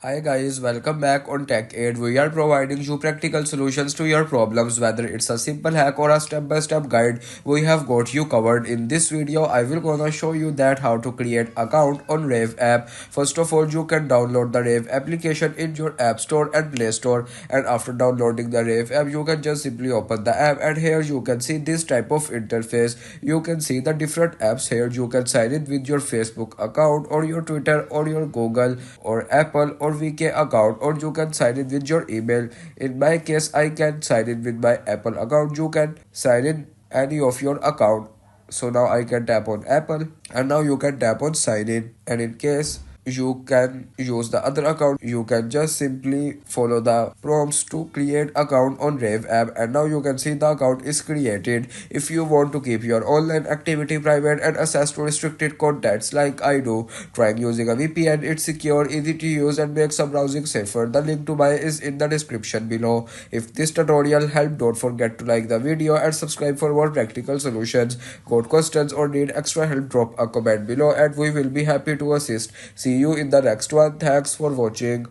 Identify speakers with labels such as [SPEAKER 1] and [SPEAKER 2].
[SPEAKER 1] Hi guys, welcome back on Tech Aid. We are providing you practical solutions to your problems, whether it's a simple hack or a step-by-step guide. We have got you covered. In this video, I will gonna show you that how to create account on Rave app. First of all, you can download the Rave application in your App Store and Play Store. And after downloading the Rave app, you can just simply open the app, and here you can see this type of interface. You can see the different apps here. You can sign in with your Facebook account or your Twitter or your Google or Apple or VK account, or you can sign in with your email. In my case, I can sign in with my Apple account. You can sign in any of your account. So now I can tap on Apple, and now you can tap on sign in. And in case you can use the other account, you can just simply follow the prompts to create account on Rave app, and now you can see the account is created. If you want to keep your online activity private and access to restricted contents like I do, trying using a VPN. It's secure, easy to use, and makes some browsing safer. The link to buy is in the description below. If this tutorial helped, don't forget to like the video and subscribe for more practical solutions. Got questions or need extra help, drop a comment below and we will be happy to assist. See you in the next one. Thanks for watching.